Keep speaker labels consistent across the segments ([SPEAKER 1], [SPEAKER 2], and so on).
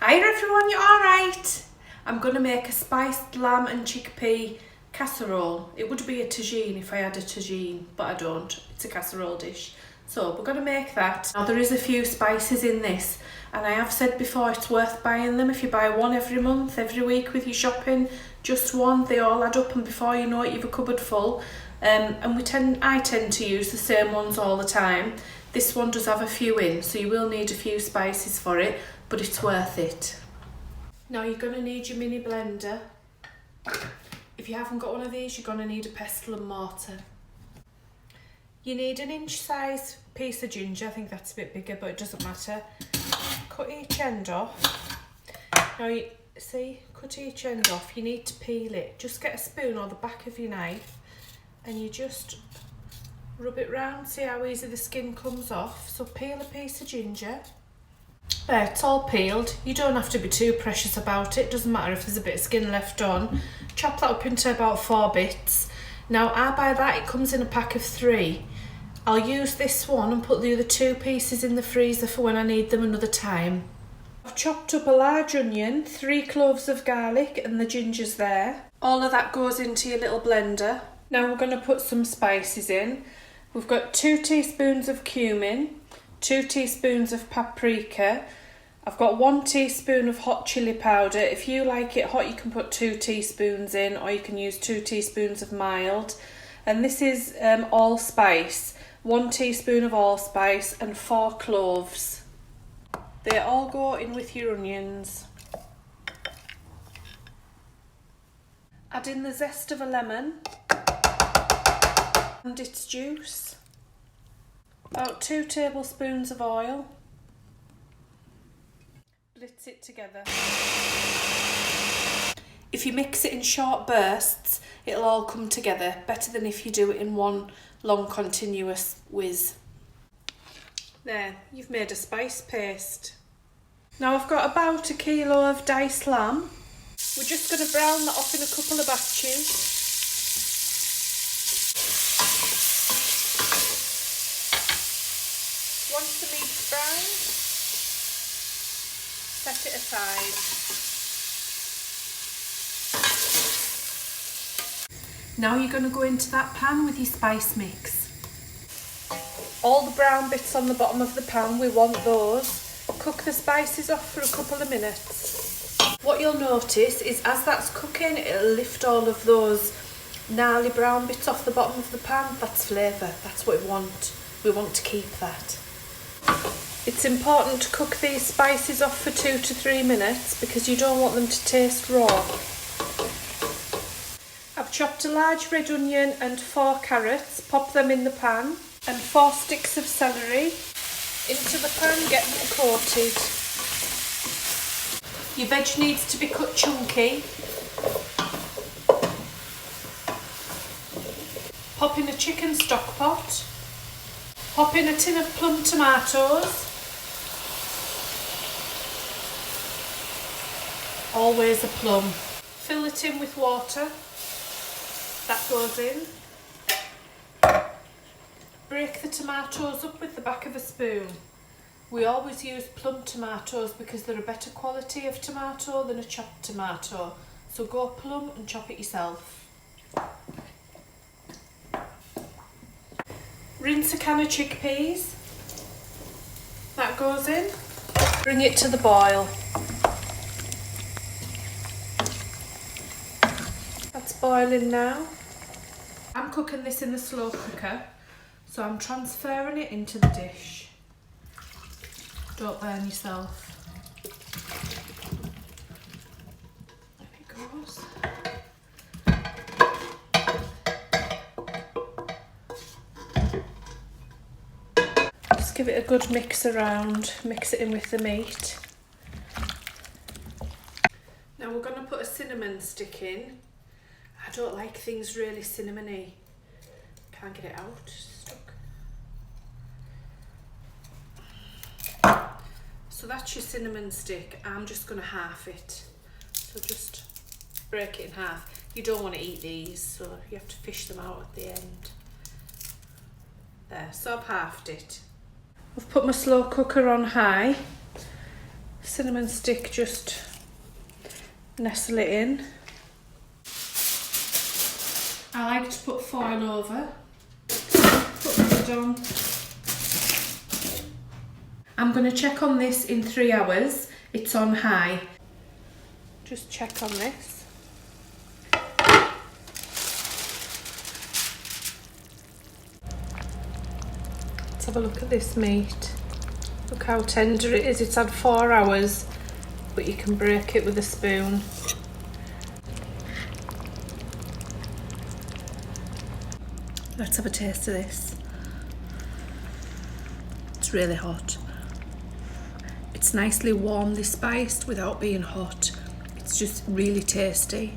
[SPEAKER 1] Hi everyone, you alright? I'm going to make a spiced lamb and chickpea casserole. It would be a tagine if I had a tagine, but I don't. It's a casserole dish. So we're going to make that. Now there is a few spices in this, and I have said before it's worth buying them. If you buy one every month, every week with your shopping, just one, they all add up, and before you know it you've a cupboard full. And I tend to use the same ones all the time. This one does have a few in, so you will need a few spices for it, but it's worth it. Now you're going to need your mini blender. If you haven't got one of these, you're going to need a pestle and mortar. You need an inch size piece of ginger. I think that's a bit bigger, but it doesn't matter. Cut each end off. Now you see, cut each end off. You need to peel it. Just get a spoon or the back of your knife and you just rub it round. See how easy the skin comes off. So peel a piece of ginger. There, it's all peeled. You don't have to be too precious about it. Doesn't matter if there's a bit of skin left on. Chop that up into about 4 bits. Now I buy that, it comes in a pack of 3. I'll use this one and put the other 2 pieces in the freezer for when I need them another time. I've chopped up a large onion, 3 cloves of garlic, and the ginger's there. All of that goes into your little blender. Now we're going to put some spices in. We've got 2 teaspoons of cumin, 2 teaspoons of paprika. I've got 1 teaspoon of hot chili powder. If you like it hot, you can put 2 teaspoons in, or you can use 2 teaspoons of mild. And this is allspice. 1 teaspoon of allspice and 4 cloves. They all go in with your onions. Add in the zest of a lemon and its juice. About 2 tablespoons of oil. Blitz it together. If you mix it in short bursts, it'll all come together. Better than if you do it in one long continuous whiz. There, you've made a spice paste. Now I've got about 1 kilo of diced lamb. We're just going to brown that off in a couple of batches. Once the meat's brown, set it aside. Now you're going to go into that pan with your spice mix. All the brown bits on the bottom of the pan, we want those. Cook the spices off for a couple of minutes. What you'll notice is as that's cooking, it'll lift all of those gnarly brown bits off the bottom of the pan. That's flavour, that's what we want. We want to keep that. It's important to cook these spices off for 2 to 3 minutes because you don't want them to taste raw. I've chopped a large red onion and 4 carrots, pop them in the pan, and 4 sticks of celery into the pan, get them coated. Your veg needs to be cut chunky. Pop in a chicken stock pot. Pop in a tin of plum tomatoes. Always a plum. Fill the tin with water. That goes in. Break the tomatoes up with the back of a spoon. We always use plum tomatoes because they're a better quality of tomato than a chopped tomato. So go plum and chop it yourself. Rinse a can of chickpeas. That goes in. Bring it to the boil. That's boiling now. I'm cooking this in the slow cooker, so I'm transferring it into the dish. Don't burn yourself. There it goes. Just give it a good mix around, mix it in with the meat. Now we're going to put a cinnamon stick in. I don't like things really cinnamony. Can't get it out, it's stuck. So that's your cinnamon stick. I'm just going to half it. So just break it in half. You don't want to eat these, so you have to fish them out at the end. There, so I've halved it. I've put my slow cooker on high. cinnamon stick, just nestle it in. I like to put foil over, put the lid on. I'm going to check on this in 3 hours. It's on high. Just check on this. Let's have a look at this meat. Look how tender it is. It's had 4 hours, but you can break it with a spoon. Let's have a taste of this. It's really hot. It's nicely warmly spiced without being hot. It's just really tasty.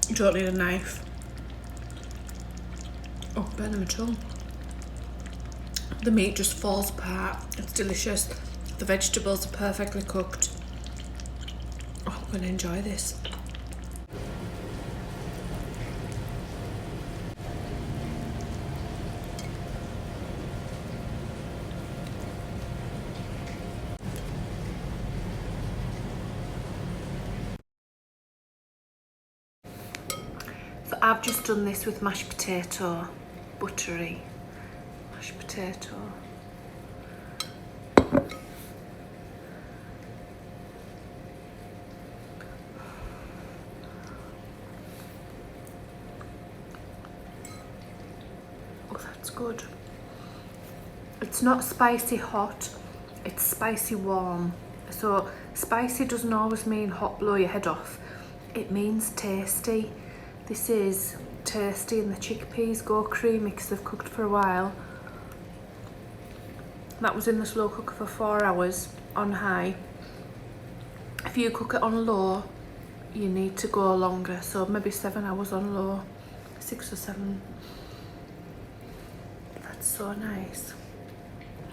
[SPEAKER 1] You don't need a knife. Oh, burning my tongue. The meat just falls apart. It's delicious. The vegetables are perfectly cooked. Oh, I'm gonna enjoy this. So I've just done this with mashed potato, buttery mashed potato. Oh, that's good. It's not spicy hot, it's spicy warm. So spicy doesn't always mean hot, blow your head off. It means tasty. This is tasty, and the chickpeas go creamy because they've cooked for a while. That was in the slow cooker for 4 hours on high. If you cook it on low, you need to go longer, so maybe 7 hours on low, 6 or 7. That's so nice.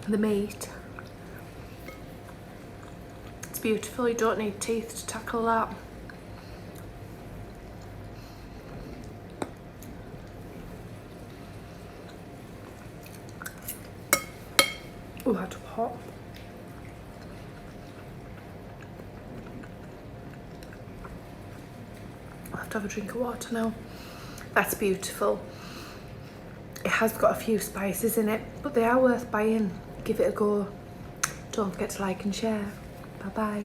[SPEAKER 1] The meat, it's beautiful. You don't need teeth to tackle that. Oh, that's hot. I'll have to have a drink of water now. That's beautiful. It has got a few spices in it, but they are worth buying. Give it a go. Don't forget to like and share. Bye bye.